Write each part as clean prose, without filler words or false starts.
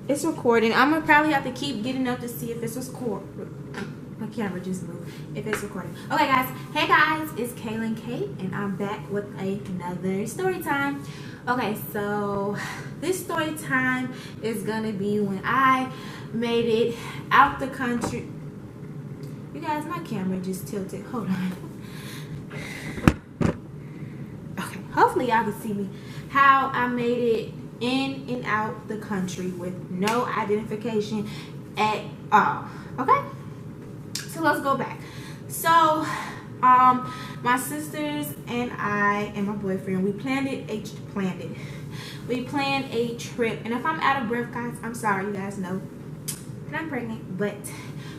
It's recording. I'm gonna probably have to keep getting up to see if it's recording. My camera just moved. If it's recording. Okay, guys. Hey, guys. It's Kaylin Kate, and I'm back with another story time. Okay, so this story time is gonna be when I made it out the country. You guys, my camera just tilted. Hold on. Okay, hopefully y'all can see me. How I made it in and out the country with no identification at all. Okay, so let's go back. So my sisters and I and my boyfriend, we planned a trip. And if I'm out of breath, guys, I'm sorry. You guys know that I'm pregnant, but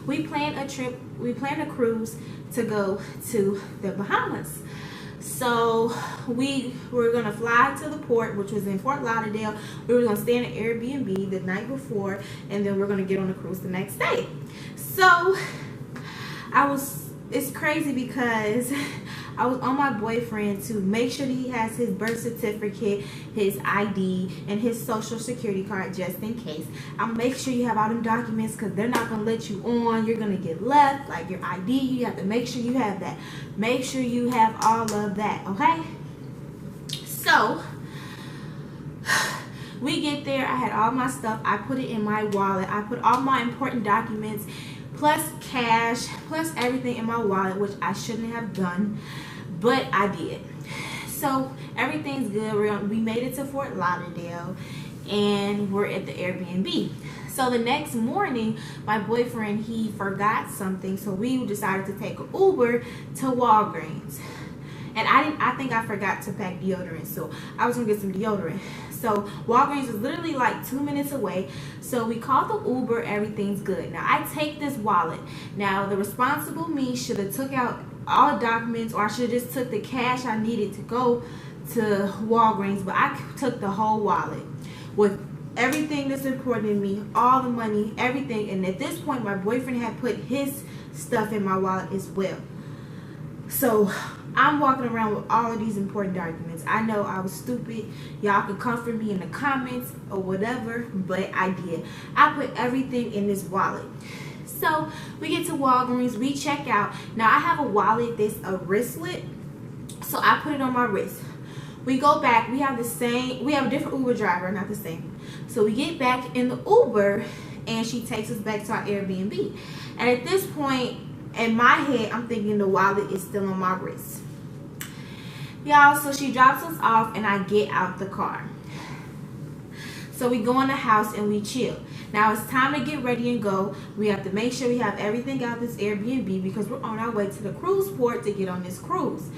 we planned a trip. We planned a cruise to go to the Bahamas. So we were gonna fly to the port, which was in Fort Lauderdale. We were gonna stay in an Airbnb the night before, and then we're gonna get on the cruise the next day. So it's crazy because I was on my boyfriend to make sure that he has his birth certificate, his ID, and his social security card just in case. I'll make sure you have all them documents because they're not going to let you on. You're going to get left, like your ID. You have to make sure you have that. Make sure you have all of that, okay? So we get there. I had all my stuff. I put it in my wallet. I put all my important documents plus cash plus everything in my wallet, which I shouldn't have done, but I did. So everything's good. We made it to Fort Lauderdale and we're at the Airbnb. So the next morning, my boyfriend, he forgot something, so we decided to take an Uber to Walgreens. And I think I forgot to pack deodorant, so I was gonna get some deodorant. So Walgreens is literally like 2 minutes away. So we called the Uber, everything's good. Now I take this wallet. Now the responsible me should have took out all documents, or I should have just took the cash I needed to go to Walgreens, but I took the whole wallet with everything that's important to me, all the money, everything. And at this point, my boyfriend had put his stuff in my wallet as well. So I'm walking around with all of these important documents. I know I was stupid. Y'all can comfort me in the comments or whatever, but I did. I put everything in this wallet. So we get to Walgreens, we check out. Now I have a wallet that's a wristlet, so I put it on my wrist. We go back, we have a different Uber driver, not the same. So we get back in the Uber and she takes us back to our Airbnb. And at this point, in my head, I'm thinking the wallet is still on my wrist. Y'all, so she drops us off and I get out the car. So we go in the house and we chill. Now it's time to get ready and go. We have to make sure we have everything out this Airbnb because we're on our way to the cruise port to get on this cruise.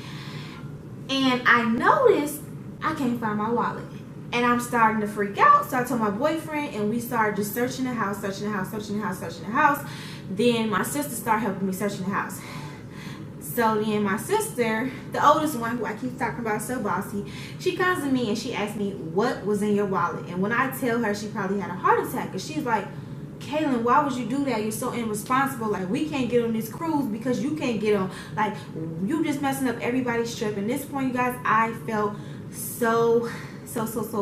And I noticed I can't find my wallet. And I'm starting to freak out. So I told my boyfriend and we started just searching the house, searching the house, searching the house, searching the house. Then my sister started helping me searching the house. So then my sister, the oldest one, who I keep talking about, so bossy, she comes to me and she asks me what was in your wallet. And when I tell her, she probably had a heart attack because she's like, Kaylin, why would you do that? You're so irresponsible. Like, we can't get on this cruise because you can't get on. Like, you just messing up everybody's trip. And at this point, you guys, I felt so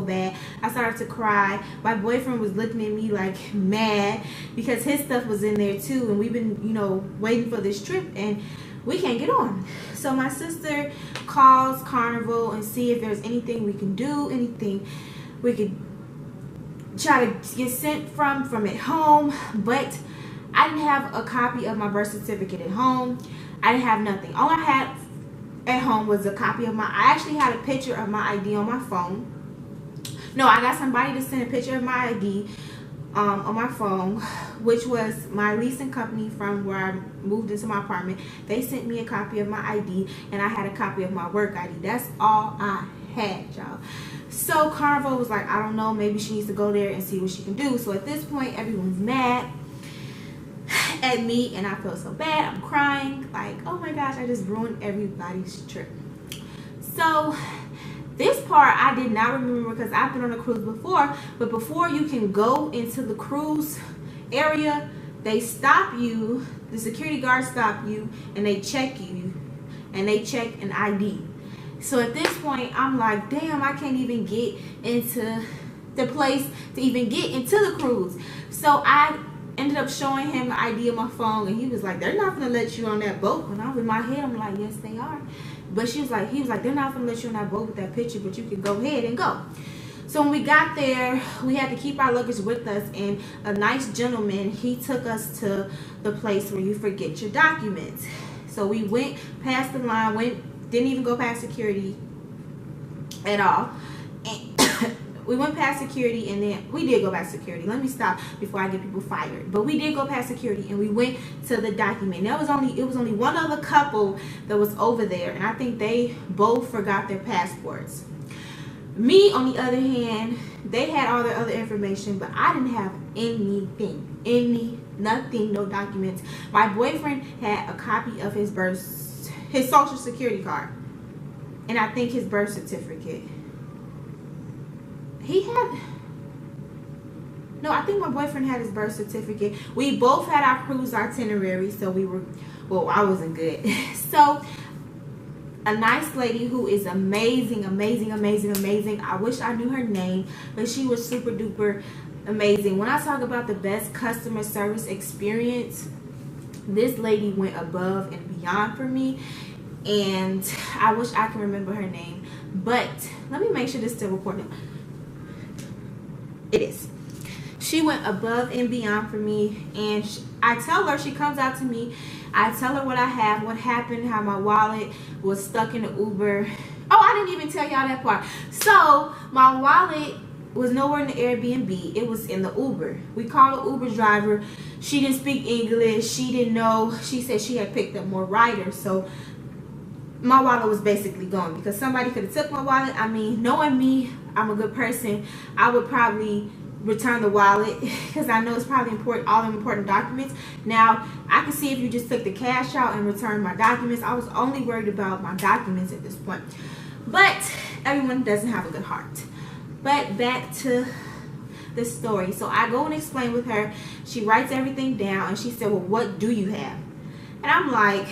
bad. I started to cry. My boyfriend was looking at me like mad because his stuff was in there too, and we've been, you know, waiting for this trip and we can't get on. So my sister calls Carnival and see if there's anything we can do, anything we could try to get sent from at home. But I didn't have a copy of my birth certificate at home. I didn't have nothing. All I had at home was a copy of I actually had a picture of my ID on my phone. No, I got somebody to send a picture of my ID on my phone, which was my leasing company from where I moved into my apartment. They sent me a copy of my ID, and I had a copy of my work ID. That's all I had, y'all. So Carnival was like, I don't know, maybe she needs to go there and see what she can do. So at this point, everyone's mad at me, and I feel so bad. I'm crying, like, oh my gosh, I just ruined everybody's trip. So this part I did not remember because I've been on a cruise before, but before you can go into the cruise area, they stop you, the security guards stop you, and they check you, and they check an ID. So at this point, I'm like, damn, I can't even get into the place to even get into the cruise. So I ended up showing him the ID of my phone, and he was like, they're not gonna let you on that boat. When I was in my head, I'm like, yes they are. But he was like, they're not gonna let you on that boat with that picture, but you can go ahead and go. So when we got there, we had to keep our luggage with us, and a nice gentleman, he took us to the place where you forget your documents. So we went past the line, didn't even go past security at all. And we went past security, and then we did go past security. Let me stop before I get people fired. But we did go past security, and we went to the document. It was only one other couple that was over there, and I think they both forgot their passports. Me, on the other hand, they had all their other information, but I didn't have anything. Nothing, no documents. My boyfriend had a copy of his social security card, and I think his birth certificate. I think my boyfriend had his birth certificate. We both had our cruise itinerary, so I wasn't good. So a nice lady who is amazing. I wish I knew her name, but she was super duper amazing. When I talk about the best customer service experience, this lady went above and beyond for me, and I wish I can remember her name. But let me make sure this is still recording. It is. She went above and beyond for me, and I tell her, she comes out to me, I tell her what I have, what happened, how my wallet was stuck in the Uber. Oh, I didn't even tell y'all that part. So my wallet was nowhere in the Airbnb. It was in the Uber. We called the Uber driver. She didn't speak English. She didn't know. She said she had picked up more riders. So my wallet was basically gone, because somebody could have took my wallet. I mean, knowing me, I'm a good person. I would probably return the wallet, because I know it's probably important, all the important documents. Now I can see if you just took the cash out and returned my documents. I was only worried about my documents at this point, but everyone doesn't have a good heart. But back to the story. So I go and explain with her. She writes everything down, and she said, well, what do you have? And I'm like,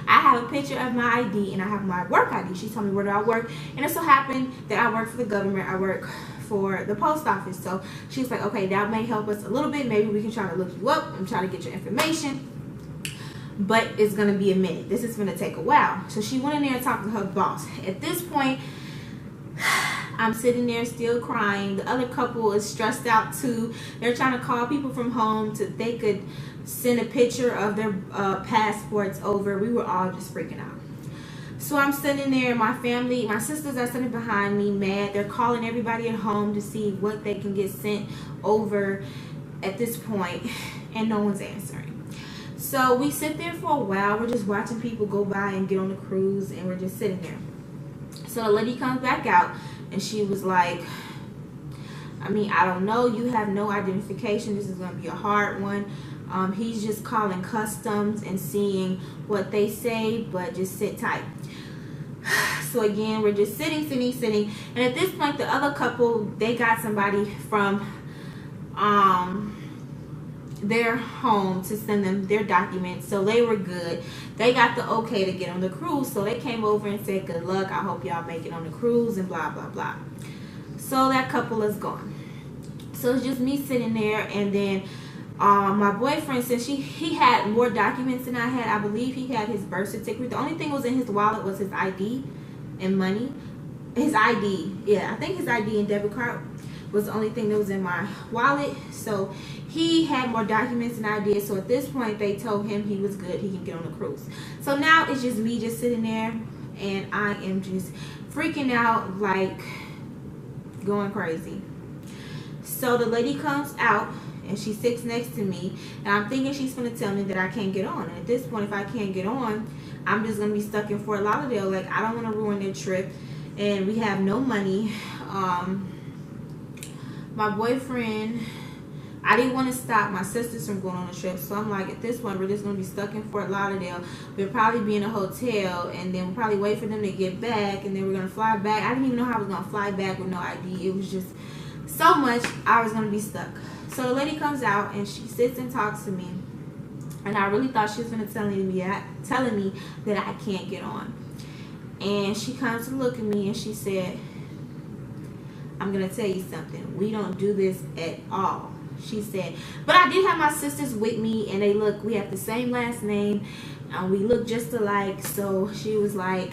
I have a picture of my ID, and I have my work ID. She told me, where do I work? And it so happened that I work for the government. I work for the post office. So she was like, okay, that may help us a little bit. Maybe we can try to look you up and try to get your information, but it's going to be a minute. This is going to take a while. So she went in there and talked to her boss. At this point, I'm sitting there still crying. The other couple is stressed out too. They're trying to call people from home they could send a picture of their passports over. We were all just freaking out. So I'm sitting there, my family, my sisters are sitting behind me mad. They're calling everybody at home to see what they can get sent over at this point, and no one's answering. So we sit there for a while. We're just watching people go by and get on the cruise, and we're just sitting there. So the lady comes back out, and she was like, I mean, I don't know. You have no identification. This is going to be a hard one. He's just calling customs and seeing what they say, but just sit tight. So again, we're just sitting. And at this point, the other couple, they got somebody from their home to send them their documents. So they were good. They got the okay to get on the cruise. So they came over and said, good luck. I hope y'all make it on the cruise and blah, blah, blah. So that couple is gone. So it's just me sitting there, and then my boyfriend, since he had more documents than I had, I believe he had his birth certificate. The only thing was in his wallet was his ID and money. His ID, yeah, I think his ID and debit card was the only thing that was in my wallet. So he had more documents than I did. So at this point, they told him he was good. He can get on the cruise. So now it's just me just sitting there, and I am just freaking out, like going crazy. So the lady comes out, and she sits next to me, and I'm thinking she's going to tell me that I can't get on. And at this point, if I can't get on, I'm just going to be stuck in Fort Lauderdale. Like, I don't want to ruin their trip, and we have no money. My boyfriend, I didn't want to stop my sisters from going on a trip, so I'm like, at this point, we're just going to be stuck in Fort Lauderdale. We'll probably be in a hotel, and then we'll probably wait for them to get back, and then we're going to fly back. I didn't even know how I was going to fly back with no ID. It was just so much. I was going to be stuck. So the lady comes out, and she sits and talks to me, and I really thought she was going to telling me that I can't get on. And she comes to look at me, and she said, I'm gonna tell you something. We don't do this at all. She said, but I did have my sisters with me, and we have the same last name, and we look just alike. So she was like,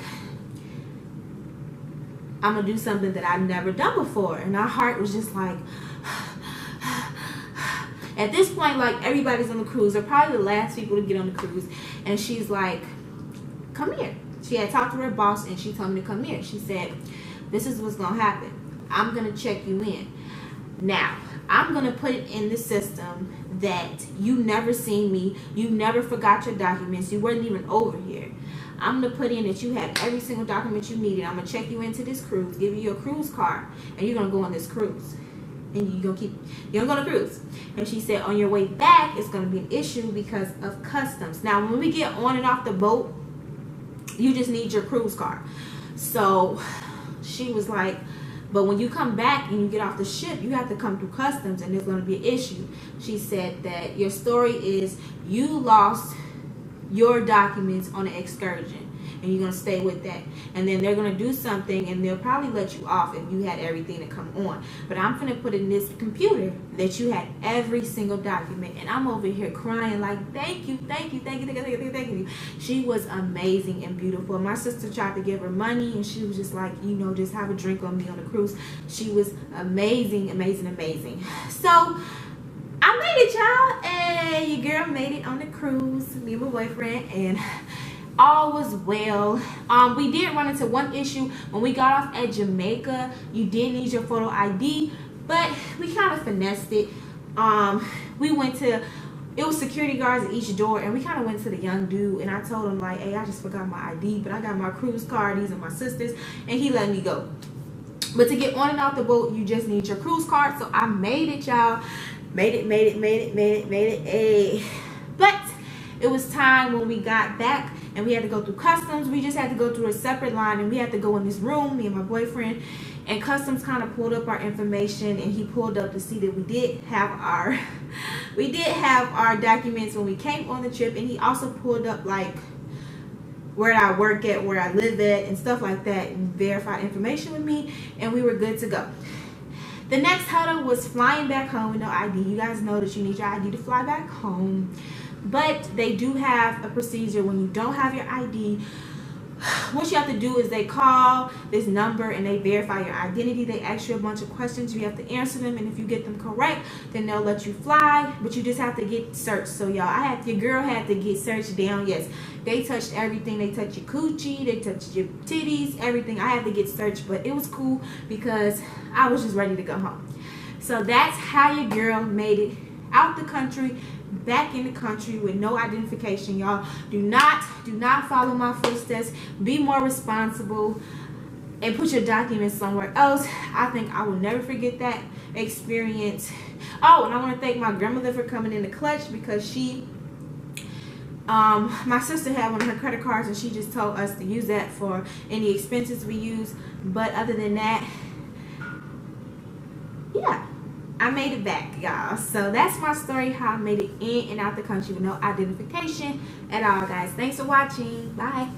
I'm gonna do something that I've never done before. And our heart was just like, at this point, like, everybody's on the cruise. They're probably the last people to get on the cruise. And she's like, come here. She had talked to her boss, and she told me to come here. She said, this is what's gonna happen. I'm gonna check you in. Now, I'm gonna put it in the system that you never seen me, you never forgot your documents, you weren't even over here. I'm gonna put in that you had every single document you needed. I'm gonna check you into this cruise, give you your cruise card, and you're gonna go on this cruise. And you're gonna go on a cruise. And she said, on your way back, it's gonna be an issue because of customs. Now, when we get on and off the boat, you just need your cruise card. So she was like, but when you come back and you get off the ship, you have to come through customs, and there's going to be an issue. She said that your story is you lost your documents on an excursion, and you're going to stay with that. And then they're going to do something, and they'll probably let you off if you had everything to come on. But I'm going to put in this computer that you had every single document. And I'm over here crying like, thank you, thank you, thank you, thank you, thank you, thank you. She was amazing and beautiful. My sister tried to give her money, and she was just like, you know, just have a drink on me on the cruise. She was amazing, amazing, amazing. So I made it, y'all, and your girl made it on the cruise, me and my boyfriend, and all was well. We did run into one issue when we got off at Jamaica. You did need your photo ID, but we kind of finessed it. We went to, it was security guards at each door, and we kind of went to the young dude, and I told him like, hey, I just forgot my ID, but I got my cruise card, these are my sisters, and he let me go. But to get on and off the boat, you just need your cruise card. So I made it, y'all. Made it. Hey. But it was time when we got back, and we had to go through customs. We just had to go through a separate line, and we had to go in this room, me and my boyfriend, and customs kind of pulled up our information, and he pulled up to see that we did have our documents when we came on the trip. And he also pulled up like where I work at, where I live at, and stuff like that, and verified information with me, and we were good to go. The next hurdle was flying back home with no ID. You guys know that you need your ID to fly back home. But they do have a procedure when you don't have your ID. What you have to do is they call this number and they verify your identity. They ask you a bunch of questions. You have to answer them, and if you get them correct, then they'll let you fly. But you just have to get searched. So y'all, your girl had to get searched down. Yes, they touched everything. They touched your coochie, they touched your titties, everything. I had to get searched, but it was cool because I was just ready to go home. So that's how your girl made it out the country, back in the country with no identification. Y'all, do not follow my footsteps. Be more responsible and put your documents somewhere else. I think I will never forget that experience. Oh, and I want to thank my grandmother for coming in the clutch, because she my sister had one of her credit cards, and she just told us to use that for any expenses we use. But other than that, yeah, I made it back, y'all. So that's my story, how I made it in and out the country with no identification at all, guys. Thanks for watching. Bye.